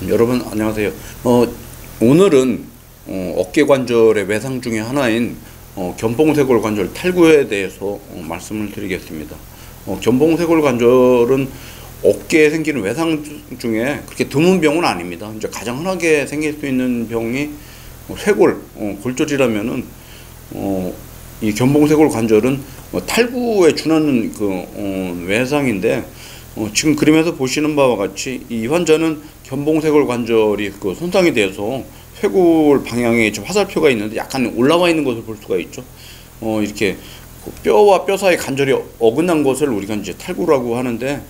여러분 안녕하세요. 오늘은 어깨 관절의 외상 중에 하나인 견봉쇄골 관절 탈구에 대해서 말씀을 드리겠습니다. 견봉쇄골 관절은 어깨에 생기는 외상 중에 그렇게 드문 병은 아닙니다. 이제 가장 흔하게 생길 수 있는 병이 쇄골, 골절이라면은 이 견봉쇄골 관절은 탈구에 준하는 외상인데, 지금 그림에서 보시는 바와 같이 이 환자는 견봉쇄골 관절이 손상이 되어서 쇄골 방향에 화살표가 있는데 약간 올라와 있는 것을 볼 수가 있죠. 이렇게 뼈와 뼈 사이 관절이 어긋난 것을 우리가 이제 탈구라고 하는데,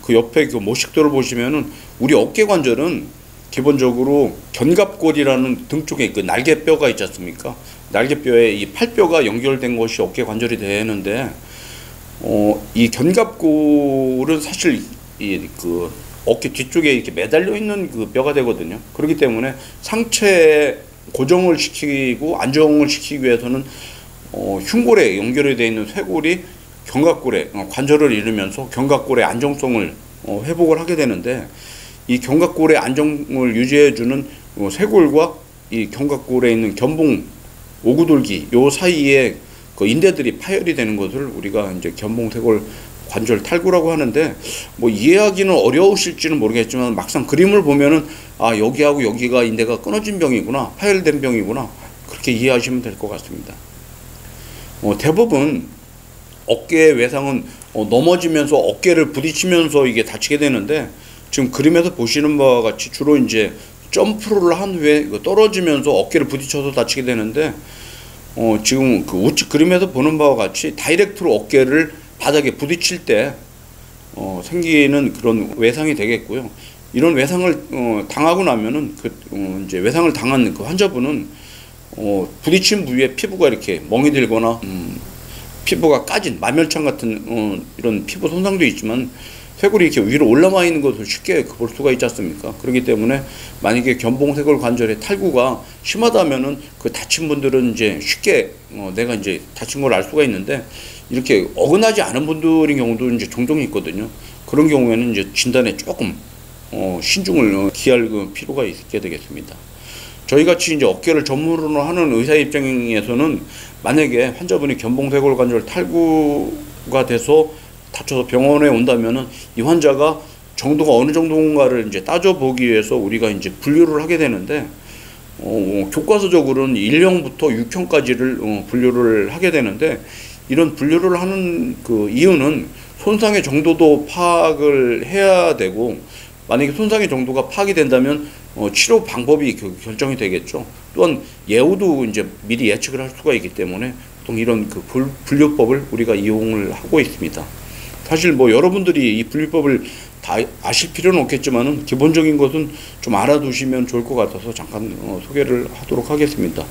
그 옆에 모식도를 보시면은 우리 어깨 관절은 기본적으로 견갑골이라는 등 쪽에 날개뼈가 있지 않습니까? 날개뼈에 이 팔뼈가 연결된 것이 어깨 관절이 되는데, 이 견갑골은 사실 어깨 뒤쪽에 이렇게 매달려 있는 뼈가 되거든요. 그렇기 때문에 상체에 고정을 시키고 안정을 시키기 위해서는 흉골에 연결이 되어 있는 쇄골이 견갑골에 관절을 이루면서 견갑골의 안정성을 회복을 하게 되는데, 이 견갑골의 안정을 유지해주는 쇄골과 이 견갑골에 있는 견봉 오구돌기 요 사이에 인대들이 파열이 되는 것을 우리가 이제 견봉쇄골 관절 탈구라고 하는데, 이해하기는 어려우실지는 모르겠지만 막상 그림을 보면은 여기하고 여기가 인대가 끊어진 병이구나, 파열된 병이구나, 그렇게 이해하시면 될 것 같습니다. 대부분 어깨의 외상은 넘어지면서 어깨를 부딪히면서 이게 다치게 되는데, 지금 그림에서 보시는 바와 같이 주로 이제 점프를 한 후에 떨어지면서 어깨를 부딪혀서 다치게 되는데, 지금 우측 그림에서 보는 바와 같이 다이렉트로 어깨를 바닥에 부딪힐 때 생기는 그런 외상이 되겠고요. 이런 외상을 당하고 나면은 이제 외상을 당한 그 환자분은 부딪힌 부위에 피부가 이렇게 멍이 들거나 피부가 까진 마멸창 같은 이런 피부 손상도 있지만, 쇄골이 이렇게 위로 올라와 있는 것을 쉽게 볼 수가 있지 않습니까? 그렇기 때문에 만약에 견봉쇄골 관절의 탈구가 심하다면은 다친 분들은 이제 쉽게 내가 이제 다친 걸 알 수가 있는데, 이렇게 어긋나지 않은 분들인 경우도 이제 종종 있거든요. 그런 경우에는 이제 진단에 조금 신중을 기할 필요가 있게 되겠습니다. 저희 같이 이제 어깨를 전문으로 하는 의사 입장에서는 만약에 환자분이 견봉쇄골 관절 탈구가 돼서 다쳐서 병원에 온다면은 이 환자가 정도가 어느 정도인가를 이제 따져보기 위해서 우리가 이제 분류를 하게 되는데, 교과서적으로는 1형부터 6형까지를 분류를 하게 되는데, 이런 분류를 하는 이유는 손상의 정도도 파악을 해야 되고, 만약에 손상의 정도가 파악이 된다면 치료 방법이 결정이 되겠죠. 또한 예후도 이제 미리 예측을 할 수가 있기 때문에 보통 이런 분류법을 우리가 이용을 하고 있습니다. 사실 여러분들이 이 분류법을 다 아실 필요는 없겠지만은 기본적인 것은 좀 알아두시면 좋을 것 같아서 잠깐 소개를 하도록 하겠습니다.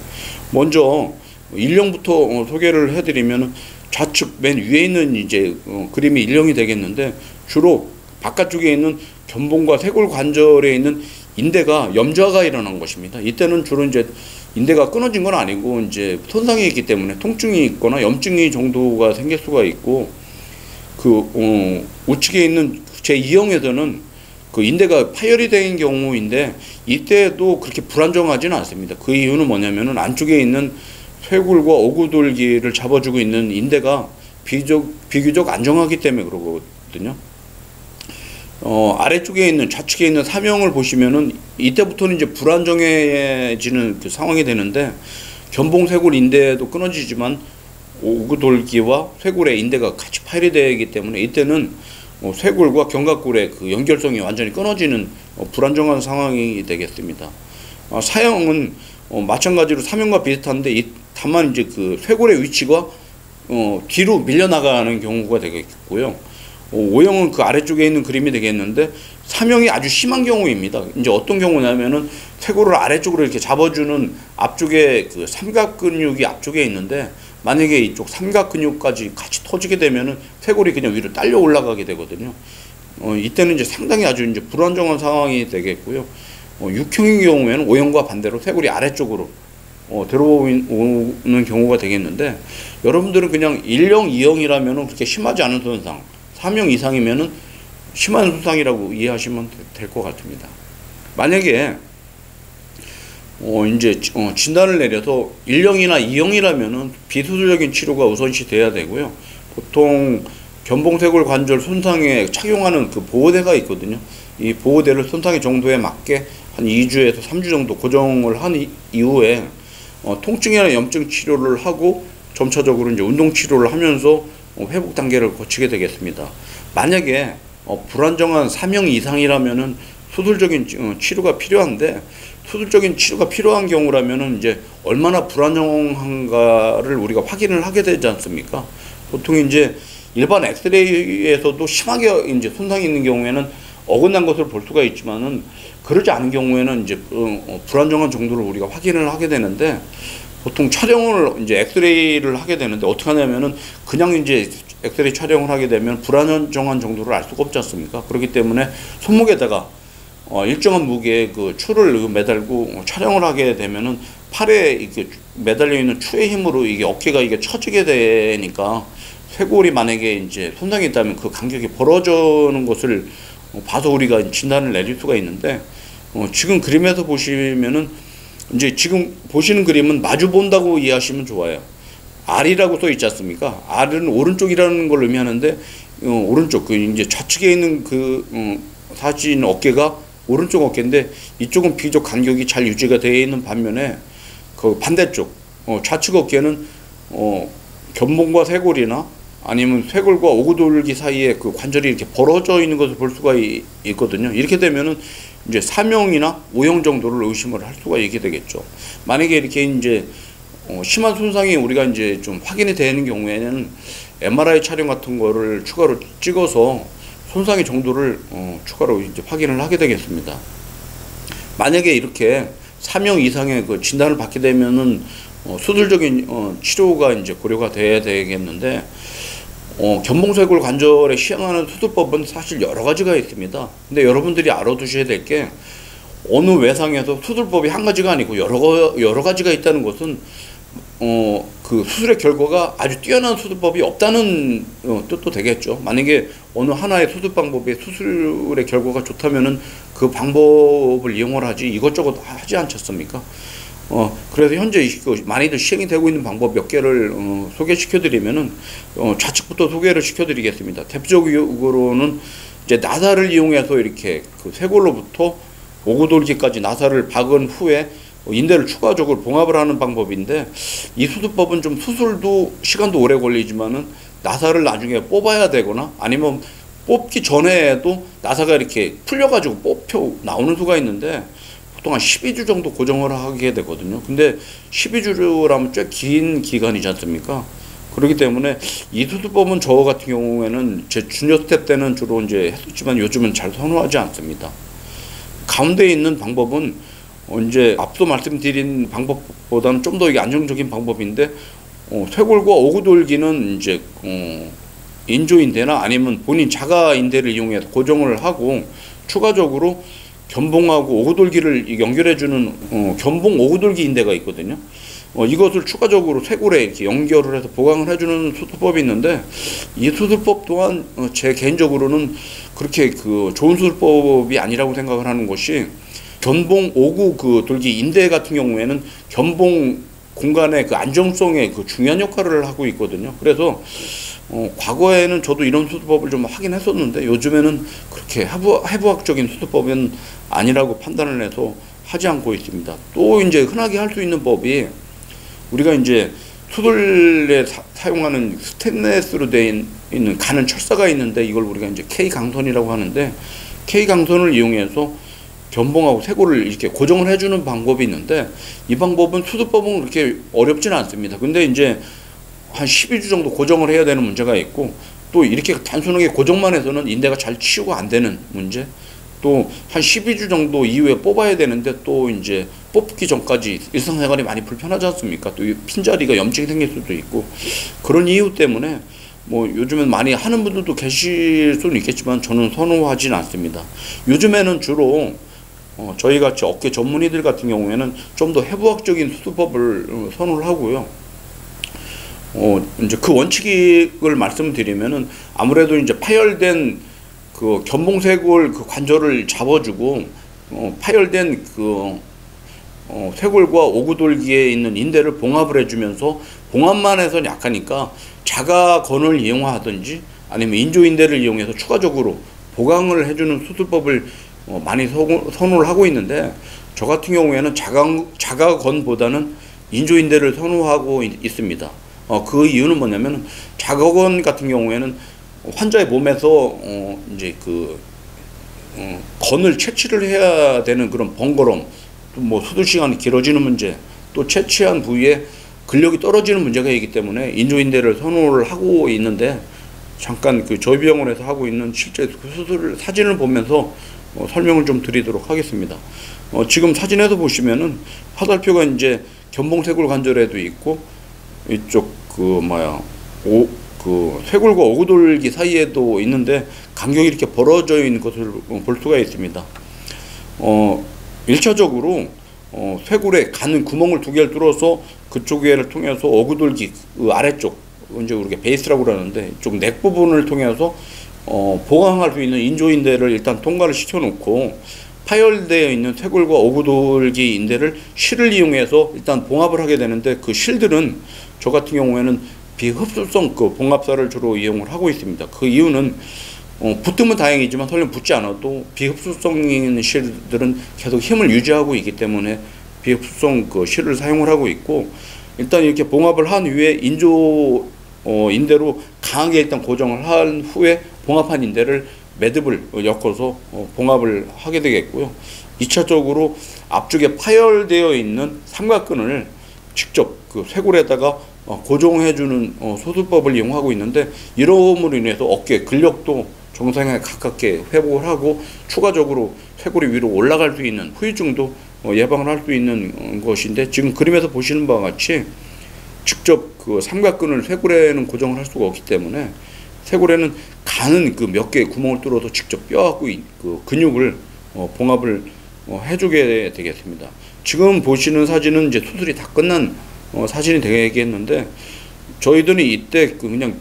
먼저 1형부터 소개를 해드리면, 좌측 맨 위에 있는 이제 그림이 1형이 되겠는데, 주로 바깥쪽에 있는 견봉과 쇄골 관절에 있는 인대가 염좌가 일어난 것입니다. 이때는 주로 이제 인대가 끊어진 건 아니고 이제 손상이 있기 때문에 통증이 있거나 염증이 정도가 생길 수가 있고, 우측에 있는 제2형에서는 인대가 파열이 된 경우인데, 이때도 그렇게 불안정하지는 않습니다. 그 이유는 뭐냐면은 안쪽에 있는 쇄골과 오구돌기를 잡아주고 있는 인대가 비교적 안정하기 때문에 그러거든요. 아래쪽에 있는 좌측에 있는 3형을 보시면은 이때부터는 이제 불안정해지는 상황이 되는데, 견봉쇄골 인대도 끊어지지만 오구돌기와 쇄골의 인대가 같이 파열이 되기 때문에 이때는 쇄골과 견갑골의 연결성이 완전히 끊어지는 불안정한 상황이 되겠습니다. 사형은 마찬가지로 3형과 비슷한데, 다만 이제 쇄골의 위치가 뒤로 밀려나가는 경우가 되겠고요. 5형은 아래쪽에 있는 그림이 되겠는데, 3형이 아주 심한 경우입니다. 이제 어떤 경우냐면은 쇄골을 아래쪽으로 이렇게 잡아주는 앞쪽에 삼각 근육이 앞쪽에 있는데, 만약에 이쪽 삼각 근육까지 같이 터지게 되면은 쇄골이 그냥 위로 딸려 올라가게 되거든요. 이때는 이제 상당히 아주 이제 불안정한 상황이 되겠고요. 6형의 경우에는 5형과 반대로 쇄골이 아래쪽으로 들어오는 경우가 되겠는데, 여러분들은 그냥 1형, 2형이라면은 그렇게 심하지 않은 손상, 3형 이상이면은 심한 손상이라고 이해하시면 될 것 같습니다. 만약에 이제 진단을 내려서 1형이나 2형이라면은 비수술적인 치료가 우선시 돼야 되고요. 보통 견봉쇄골 관절 손상에 착용하는 그 보호대가 있거든요. 이 보호대를 손상의 정도에 맞게 한 2주에서 3주 정도 고정을 한 이후에 통증이나 염증 치료를 하고 점차적으로 이제 운동 치료를 하면서 회복 단계를 거치게 되겠습니다. 만약에 불안정한 3형 이상이라면은 수술적인 치료가 필요한데, 수술적인 치료가 필요한 경우라면은 이제 얼마나 불안정한가를 우리가 확인을 하게 되지 않습니까? 보통 이제 일반 엑스레이에서도 심하게 이제 손상이 있는 경우에는 어긋난 것을 볼 수가 있지만은, 그러지 않은 경우에는 이제 불안정한 정도를 우리가 확인을 하게 되는데, 보통 촬영을 이제 엑스레이를 하게 되는데 어떻게 하냐면은 그냥 이제 엑스레이 촬영을 하게 되면 불안정한 정도를 알 수가 없지 않습니까? 그렇기 때문에 손목에다가 일정한 무게의 그 추를 매달고 촬영을 하게 되면은 팔에 이렇게 매달려 있는 추의 힘으로 이게 어깨가 이게 처지게 되니까, 쇄골이 만약에 이제 손상이 있다면 그 간격이 벌어지는 것을 봐서 우리가 진단을 내릴 수가 있는데, 지금 그림에서 보시면은 이제 지금 보시는 그림은 마주 본다고 이해하시면 좋아요. R이라고 써 있지 않습니까? R은 오른쪽이라는 걸 의미하는데, 오른쪽 그 이제 좌측에 있는 그 사진 어깨가 오른쪽 어깨인데, 이쪽은 비교적 간격이 잘 유지가 되어 있는 반면에 그 반대쪽 좌측 어깨는 견봉과 쇄골이나 아니면 쇄골과 오구돌기 사이에 그 관절이 이렇게 벌어져 있는 것을 볼 수가 있거든요. 이렇게 되면은 이제 3형이나 5형 정도를 의심을 할 수가 있게 되겠죠. 만약에 이렇게 이제 심한 손상이 우리가 이제 좀 확인이 되는 경우에는 MRI 촬영 같은 거를 추가로 찍어서 손상의 정도를 추가로 이제 확인을 하게 되겠습니다. 만약에 이렇게 3형 이상의 그 진단을 받게 되면은 수술적인 치료가 이제 고려가 돼야 되겠는데, 견봉쇄골 관절에 시행하는 수술법은 사실 여러 가지가 있습니다. 근데 여러분들이 알아두셔야 될 게, 어느 외상에서 수술법이 한 가지가 아니고 여러 가지가 있다는 것은 그 수술의 결과가 아주 뛰어난 수술법이 없다는 뜻도 되겠죠. 만약에 어느 하나의 수술 방법이 수술의 결과가 좋다면은 그 방법을 이용을 하지 이것저것 하지 않지 않습니까? 그래서 현재 많이들 시행이 되고 있는 방법 몇 개를 소개시켜 드리면은 좌측부터 소개를 시켜 드리겠습니다. 대표적으로는 이제 나사를 이용해서 이렇게 그 쇄골로부터 오구돌기까지 나사를 박은 후에 인대를 추가적으로 봉합을 하는 방법인데, 이 수술법은 좀 수술도 시간도 오래 걸리지만은 나사를 나중에 뽑아야 되거나 아니면 뽑기 전에도 나사가 이렇게 풀려가지고 뽑혀 나오는 수가 있는데, 보통 한 12주 정도 고정을 하게 되거든요. 근데 12주라면 꽤 긴 기간이지 않습니까? 그렇기 때문에 이 수술법은 저 같은 경우에는 제 주니어 스텝 때는 주로 이제 했었지만 요즘은 잘 선호하지 않습니다. 가운데 있는 방법은 이제 앞서 말씀드린 방법보다는 좀 더 이게 안정적인 방법인데, 쇄골과 오구돌기는 이제 인조인대나 아니면 본인 자가인대를 이용해서 고정을 하고, 추가적으로 견봉하고 오구돌기를 연결해주는 견봉 오구돌기 인대가 있거든요. 이것을 추가적으로 쇄골에 이렇게 연결을 해서 보강을 해주는 수술법이 있는데, 이 수술법 또한 제 개인적으로는 그렇게 그 좋은 수술법이 아니라고 생각을 하는 것이, 견봉 오구 그 돌기 인대 같은 경우에는 견봉 공간의 그 안정성에 그 중요한 역할을 하고 있거든요. 그래서 과거에는 저도 이런 수술법을 좀 하긴 했었는데, 요즘에는 그렇게 해부학적인 수술법은 아니라고 판단을 해서 하지 않고 있습니다. 또 이제 흔하게 할 수 있는 법이, 우리가 이제 수술에 사용하는 스테인레스로 되어 있는 가는 철사가 있는데, 이걸 우리가 이제 K강선이라고 하는데, K강선을 이용해서 견봉하고 쇄골을 이렇게 고정을 해주는 방법이 있는데, 이 방법은 수술법은 그렇게 어렵지는 않습니다. 근데 이제 한 12주 정도 고정을 해야 되는 문제가 있고, 또 이렇게 단순하게 고정만 해서는 인대가 잘 치유가 안 되는 문제, 또 한 12주 정도 이후에 뽑아야 되는데 또 이제 뽑기 전까지 일상생활이 많이 불편하지 않습니까? 또 핀자리가 염증이 생길 수도 있고, 그런 이유 때문에 뭐 요즘엔 많이 하는 분들도 계실 수는 있겠지만 저는 선호하지는 않습니다. 요즘에는 주로 저희같이 어깨 전문의들 같은 경우에는 좀 더 해부학적인 수술법을 선호를 하고요. 이제 그 원칙을 말씀드리면은, 아무래도 이제 파열된 그 견봉쇄골 그 관절을 잡아주고 파열된 쇄골과 오구돌기에 있는 인대를 봉합을 해주면서, 봉합만 해서는 약하니까 자가건을 이용하든지 아니면 인조인대를 이용해서 추가적으로 보강을 해주는 수술법을 많이 선호를 하고 있는데, 저 같은 경우에는 자가건보다는 인조인대를 선호하고 있습니다. 그 이유는 뭐냐면, 자가건 같은 경우에는 환자의 몸에서 이제 건을 채취를 해야 되는 그런 번거로움, 또 수술 시간이 길어지는 문제, 또 채취한 부위에 근력이 떨어지는 문제가 있기 때문에 인조인대를 선호를 하고 있는데, 잠깐 저희 병원에서 하고 있는 실제 수술 사진을 보면서 설명을 좀 드리도록 하겠습니다. 지금 사진에서 보시면은 화살표가 이제 견봉쇄골 관절에도 있고, 이쪽 쇄골과 오구돌기 사이에도 있는데 간격이 이렇게 벌어져 있는 것을 볼 수가 있습니다. 1차적으로 쇄골에 가는 구멍을 2개를 뚫어서 그쪽을 통해서 오구돌기 아래쪽, 이제 우리가 베이스라고 그러는데 이쪽 넥 부분을 통해서 보강할 수 있는 인조인대를 일단 통과를 시켜놓고, 파열되어 있는 쇄골과 오구돌기 인대를 실을 이용해서 일단 봉합을 하게 되는데, 그 실들은 저 같은 경우에는 비흡수성 봉합사를 주로 이용을 하고 있습니다. 그 이유는 붙으면 다행이지만 설령 붙지 않아도 비흡수성인 실들은 계속 힘을 유지하고 있기 때문에 비흡수성 실을 사용을 하고 있고, 일단 이렇게 봉합을 한 후에 인대로 강하게 일단 고정을 한 후에 봉합한 인대를 매듭을 엮어서 봉합을 하게 되겠고요. 2차적으로 앞쪽에 파열되어 있는 삼각근을 직접 쇄골에다가 고정해주는 수술법을 이용하고 있는데, 이러므로 인해서 어깨 근력도 정상에 가깝게 회복을 하고, 추가적으로 쇄골이 위로 올라갈 수 있는 후유증도 예방을 할 수 있는 것인데, 지금 그림에서 보시는 바와 같이 직접 삼각근을 쇄골에는 고정을 할 수가 없기 때문에, 쇄골에는 가는 몇 개의 구멍을 뚫어서 직접 뼈하고 근육을 봉합을 해주게 되겠습니다. 지금 보시는 사진은 이제 수술이 다 끝난 사진이 되겠는데, 저희들은 이때 그냥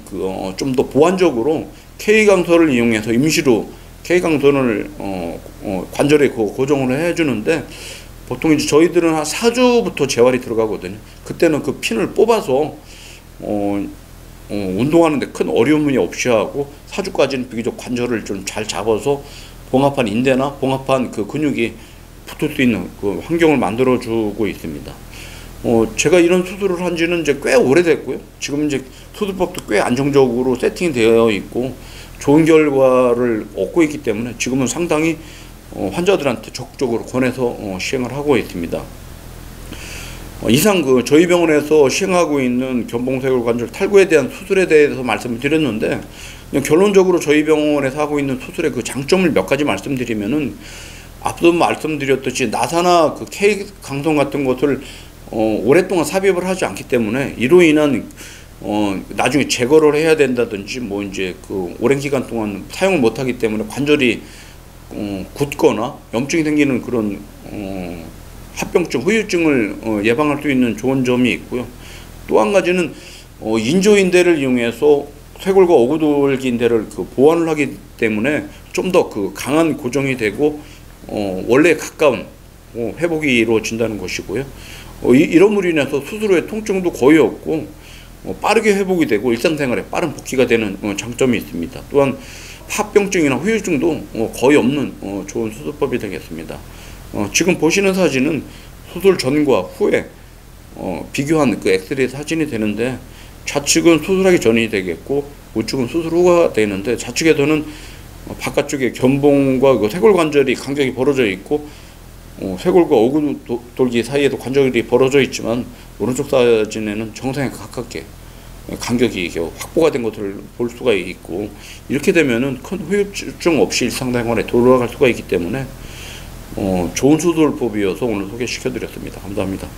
좀 더 보완적으로 K강선을 이용해서 임시로 K강선을 관절에 고정을 해주는데, 보통 이제 저희들은 한 4주부터 재활이 들어가거든요. 그때는 그 핀을 뽑아서 운동하는데 큰 어려움이 없이 하고, 4주까지는 비교적 관절을 좀 잘 잡아서 봉합한 인대나 봉합한 근육이 붙을 수 있는 환경을 만들어주고 있습니다. 제가 이런 수술을 한 지는 이제 꽤 오래됐고요. 지금 이제 수술법도 꽤 안정적으로 세팅이 되어 있고 좋은 결과를 얻고 있기 때문에 지금은 상당히 환자들한테 적극적으로 권해서 시행을 하고 있습니다. 이상 저희 병원에서 시행하고 있는 견봉쇄골 관절 탈구에 대한 수술에 대해서 말씀을 드렸는데, 그냥 결론적으로 저희 병원에서 하고 있는 수술의 장점을 몇 가지 말씀드리면은, 앞서 말씀드렸듯이 나사나 K강선 같은 것을 오랫동안 삽입을 하지 않기 때문에, 이로 인한 나중에 제거를 해야 된다든지 이제 오랜 기간 동안 사용을 못하기 때문에 관절이 굳거나 염증이 생기는 그런 합병증, 후유증을 예방할 수 있는 좋은 점이 있고요. 또 한 가지는 인조인대를 이용해서 쇄골과 오구돌기 인대를 보완을 하기 때문에 좀 더 강한 고정이 되고 원래에 가까운 회복이 이루어진다는 것이고요. 이러므로 인해서 수술 후에 통증도 거의 없고 빠르게 회복이 되고 일상생활에 빠른 복귀가 되는 장점이 있습니다. 또한 합병증이나 후유증도 거의 없는 좋은 수술법이 되겠습니다. 지금 보시는 사진은 수술 전과 후에 비교한 엑스레이 사진이 되는데, 좌측은 수술하기 전이 되겠고 우측은 수술 후가 되는데, 좌측에서는 바깥쪽에 견봉과 쇄골 관절이 간격이 벌어져 있고 쇄골과 오구돌기 사이에도 관절이 벌어져 있지만, 오른쪽 사진에는 정상에 가깝게 간격이 확보가 된 것을 볼 수가 있고, 이렇게 되면은 큰 후유증 없이 일상생활에 돌아갈 수가 있기 때문에 좋은 수술법이어서 오늘 소개시켜 드렸습니다. 감사합니다.